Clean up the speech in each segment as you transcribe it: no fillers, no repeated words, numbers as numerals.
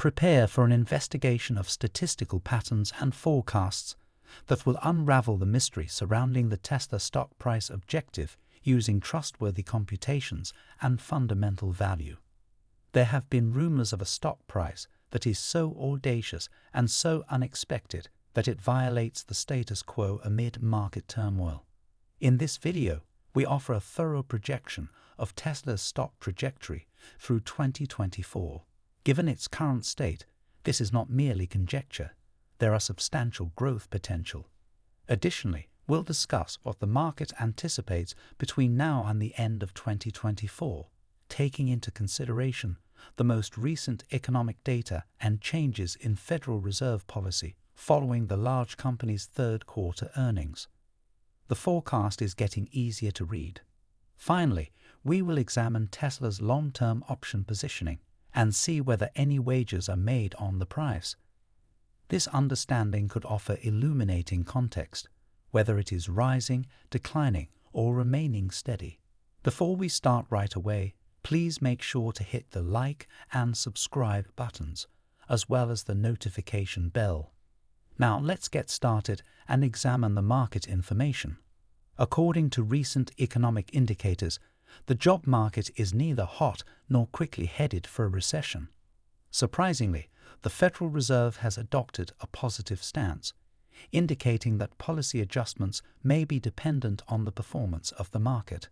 Prepare for an investigation of statistical patterns and forecasts that will unravel the mystery surrounding the Tesla stock price objective using trustworthy computations and fundamental value. There have been rumors of a stock price that is so audacious and so unexpected that it violates the status quo amid market turmoil. In this video, we offer a thorough projection of Tesla's stock trajectory through 2024. Given its current state, this is not merely conjecture. There are substantial growth potential. Additionally, we'll discuss what the market anticipates between now and the end of 2024, taking into consideration the most recent economic data and changes in Federal Reserve policy following the large company's third quarter earnings. The forecast is getting easier to read. Finally, we will examine Tesla's long-term option positioning and see whether any wagers are made on the price. This understanding could offer illuminating context, whether it is rising, declining, or remaining steady. Before we start right away, please make sure to hit the like and subscribe buttons, as well as the notification bell. Now let's get started and examine the market information. According to recent economic indicators, the job market is neither hot nor quickly headed for a recession. Surprisingly, the Federal Reserve has adopted a positive stance, indicating that policy adjustments may be dependent on the performance of the market.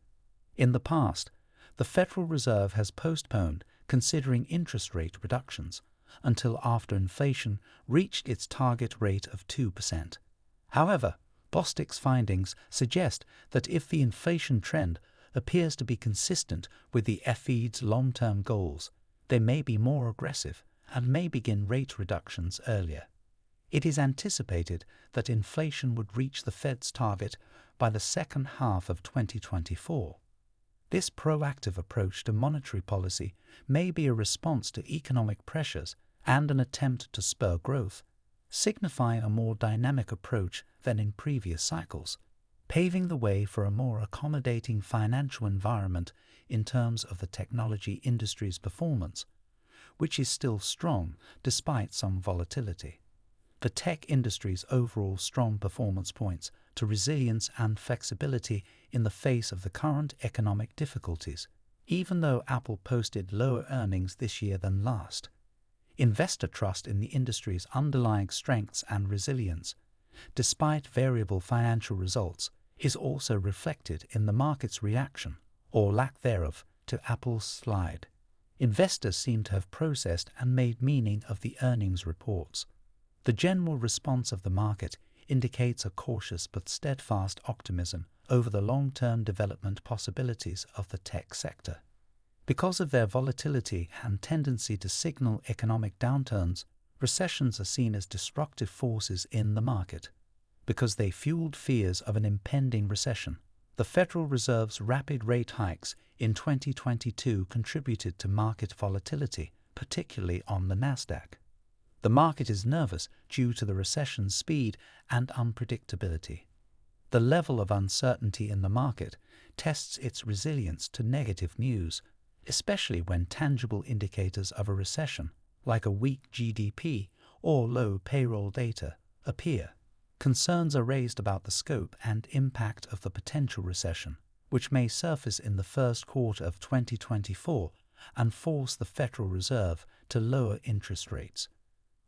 In the past, the Federal Reserve has postponed considering interest rate reductions until after inflation reached its target rate of 2%. However, Bostic's findings suggest that if the inflation trend appears to be consistent with the Fed's long-term goals, they may be more aggressive and may begin rate reductions earlier. It is anticipated that inflation would reach the Fed's target by the second half of 2024. This proactive approach to monetary policy may be a response to economic pressures and an attempt to spur growth, signifying a more dynamic approach than in previous cycles, paving the way for a more accommodating financial environment in terms of the technology industry's performance, which is still strong despite some volatility. The tech industry's overall strong performance points to resilience and flexibility in the face of the current economic difficulties, even though Apple posted lower earnings this year than last. Investor trust in the industry's underlying strengths and resilience, despite variable financial results, is also reflected in the market's reaction, or lack thereof, to Apple's slide. Investors seem to have processed and made meaning of the earnings reports. The general response of the market indicates a cautious but steadfast optimism over the long-term development possibilities of the tech sector. Because of their volatility and tendency to signal economic downturns, recessions are seen as destructive forces in the market. Because they fueled fears of an impending recession, the Federal Reserve's rapid rate hikes in 2022 contributed to market volatility, particularly on the Nasdaq. The market is nervous due to the recession's speed and unpredictability. The level of uncertainty in the market tests its resilience to negative news, especially when tangible indicators of a recession, like a weak GDP or low payroll data, appear. Concerns are raised about the scope and impact of the potential recession, which may surface in the first quarter of 2024 and force the Federal Reserve to lower interest rates.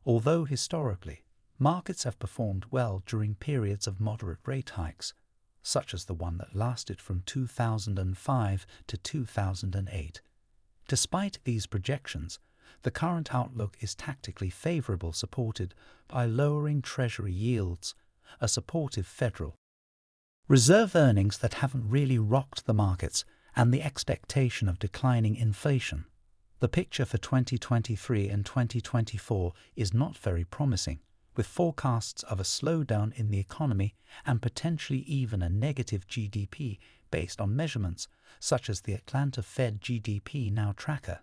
Although historically, markets have performed well during periods of moderate rate hikes, such as the one that lasted from 2005 to 2008. Despite these projections, the current outlook is tactically favorable, supported by lowering Treasury yields, a supportive Federal Reserve earnings that haven't really rocked the markets, and the expectation of declining inflation. The picture for 2023 and 2024 is not very promising, with forecasts of a slowdown in the economy and potentially even a negative GDP based on measurements such as the Atlanta Fed GDP Now tracker.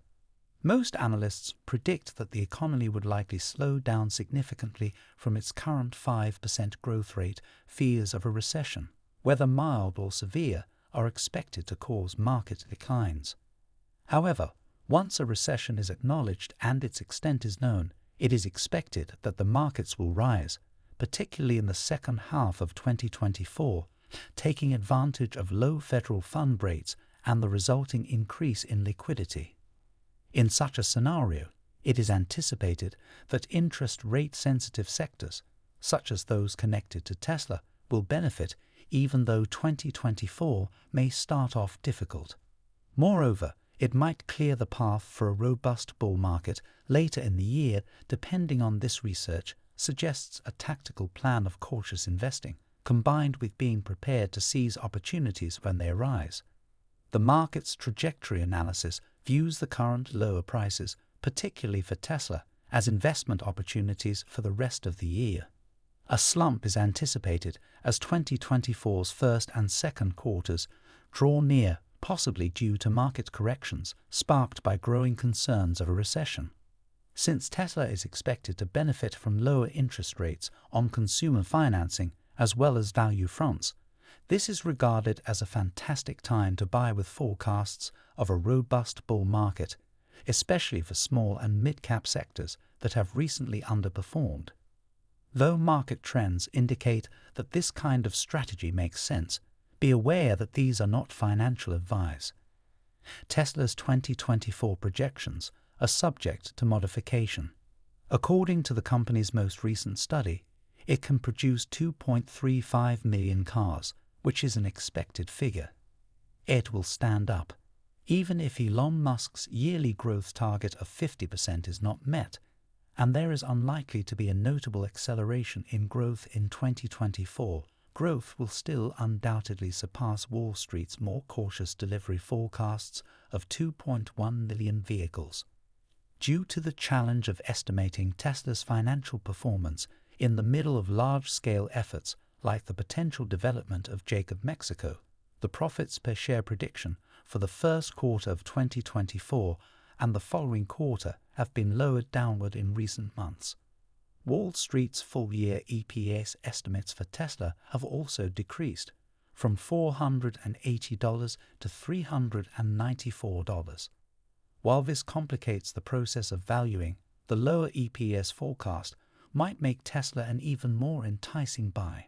Most analysts predict that the economy would likely slow down significantly from its current 5% growth rate. Fears of a recession, whether mild or severe, are expected to cause market declines. However, Once a recession is acknowledged and its extent is known, it is expected that the markets will rise, particularly in the second half of 2024, taking advantage of low federal fund rates and the resulting increase in liquidity. In such a scenario, it is anticipated that interest rate-sensitive sectors, such as those connected to Tesla, will benefit even though 2024 may start off difficult. Moreover, it might clear the path for a robust bull market later in the year. Depending on this research, suggests a tactical plan of cautious investing, combined with being prepared to seize opportunities when they arise. The market's trajectory analysis views the current lower prices, particularly for Tesla, as investment opportunities for the rest of the year. A slump is anticipated as 2024's first and second quarters draw near, possibly due to market corrections sparked by growing concerns of a recession. Since Tesla is expected to benefit from lower interest rates on consumer financing as well as value fronts, this is regarded as a fantastic time to buy with forecasts of a robust bull market, especially for small and mid-cap sectors that have recently underperformed. Though market trends indicate that this kind of strategy makes sense, be aware that these are not financial advice. Tesla's 2024 projections are subject to modification. According to the company's most recent study, it can produce 2.35 million cars, which is an expected figure. It will stand up. Even if Elon Musk's yearly growth target of 50% is not met, and there is unlikely to be a notable acceleration in growth in 2024, growth will still undoubtedly surpass Wall Street's more cautious delivery forecasts of 2.1 million vehicles. Due to the challenge of estimating Tesla's financial performance in the middle of large-scale efforts like the potential development of Jacob Mexico, the profits per share prediction for the first quarter of 2024 and the following quarter have been lowered downward in recent months. Wall Street's full-year EPS estimates for Tesla have also decreased, from $480 to $394. While this complicates the process of valuing, the lower EPS forecast might make Tesla an even more enticing buy.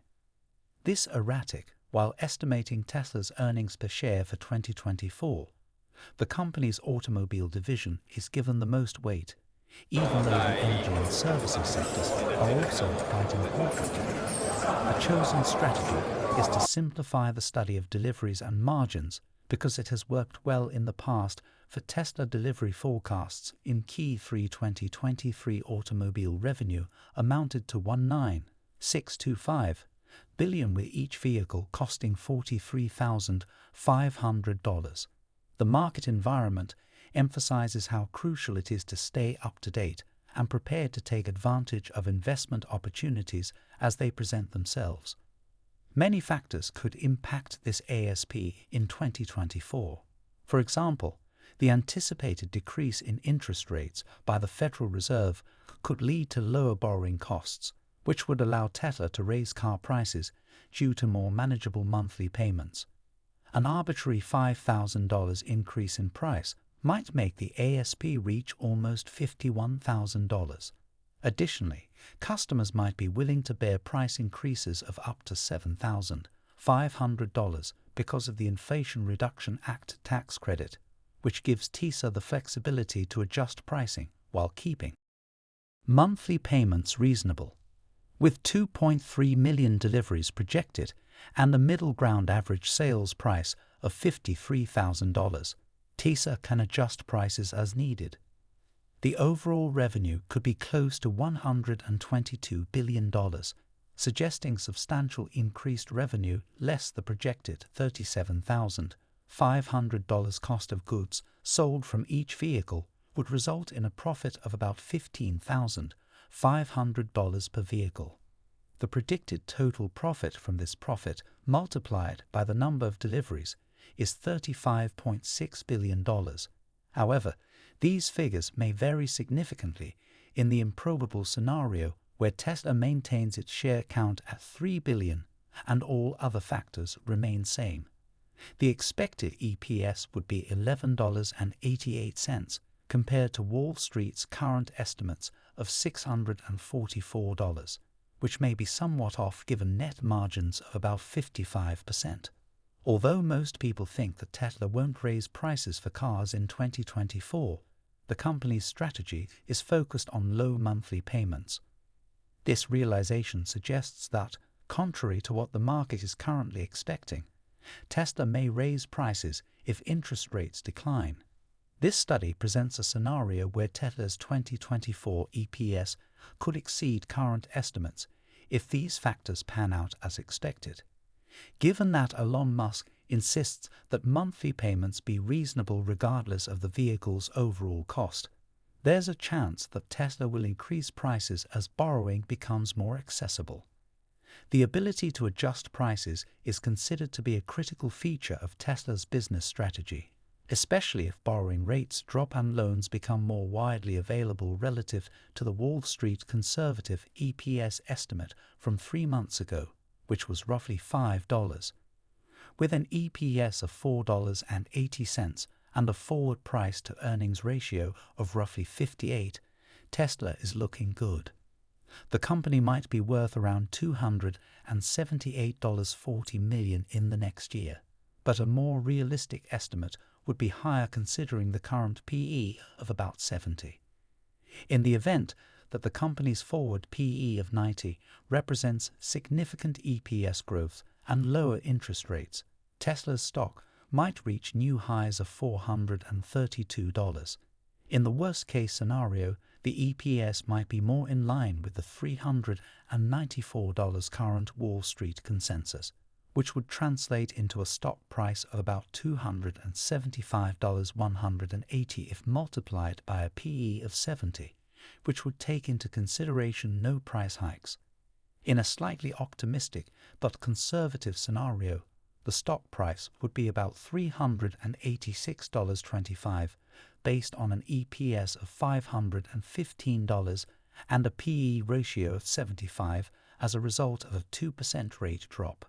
This erratic, while estimating Tesla's earnings per share for 2024, the company's automobile division is given the most weight, even though the energy and services sectors are also quite important. A chosen strategy is to simplify the study of deliveries and margins because it has worked well in the past for Tesla delivery forecasts in Q3 2023. Automobile revenue amounted to $19,625 billion, with each vehicle costing $43,500. The market environment emphasizes how crucial it is to stay up to date and prepared to take advantage of investment opportunities as they present themselves. Many factors could impact this ASP in 2024. For example, the anticipated decrease in interest rates by the Federal Reserve could lead to lower borrowing costs, which would allow Tesla to raise car prices due to more manageable monthly payments. An arbitrary $5,000 increase in price might make the ASP reach almost $51,000. Additionally, customers might be willing to bear price increases of up to $7,500 because of the Inflation Reduction Act tax credit, which gives Tesla the flexibility to adjust pricing while keeping monthly payments reasonable. With 2.3 million deliveries projected and a middle ground average sales price of $53,000, Tesla can adjust prices as needed. The overall revenue could be close to $122 billion, suggesting substantial increased revenue less the projected $37,500 cost of goods sold from each vehicle would result in a profit of about $15,500 per vehicle. The predicted total profit from this profit multiplied by the number of deliveries is $35.6 billion. However, these figures may vary significantly in the improbable scenario where Tesla maintains its share count at 3 billion and all other factors remain same. The expected EPS would be $11.88, compared to Wall Street's current estimates of $644, which may be somewhat off given net margins of about 55%. Although most people think that Tesla won't raise prices for cars in 2024, the company's strategy is focused on low monthly payments. This realization suggests that, contrary to what the market is currently expecting, Tesla may raise prices if interest rates decline. This study presents a scenario where Tesla's 2024 EPS could exceed current estimates if these factors pan out as expected. Given that Elon Musk insists that monthly payments be reasonable regardless of the vehicle's overall cost, there's a chance that Tesla will increase prices as borrowing becomes more accessible. The ability to adjust prices is considered to be a critical feature of Tesla's business strategy, especially if borrowing rates drop and loans become more widely available relative to the Wall Street conservative EPS estimate from 3 months ago, which was roughly $5. With an EPS of $4.80 and a forward price-to-earnings ratio of roughly 58, Tesla is looking good. The company might be worth around $278.40 million in the next year, but a more realistic estimate would be higher considering the current PE of about 70. In the event that the company's forward PE of 90 represents significant EPS growth and lower interest rates, Tesla's stock might reach new highs of $432. In the worst-case scenario, the EPS might be more in line with the $394 current Wall Street consensus, which would translate into a stock price of about $275.180 if multiplied by a PE of 70, which would take into consideration no price hikes. In a slightly optimistic but conservative scenario, the stock price would be about $386.25, based on an EPS of $515 and a PE ratio of 75 as a result of a 2% rate drop.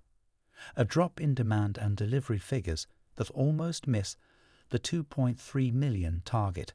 A drop in demand and delivery figures that almost miss the 2.3 million target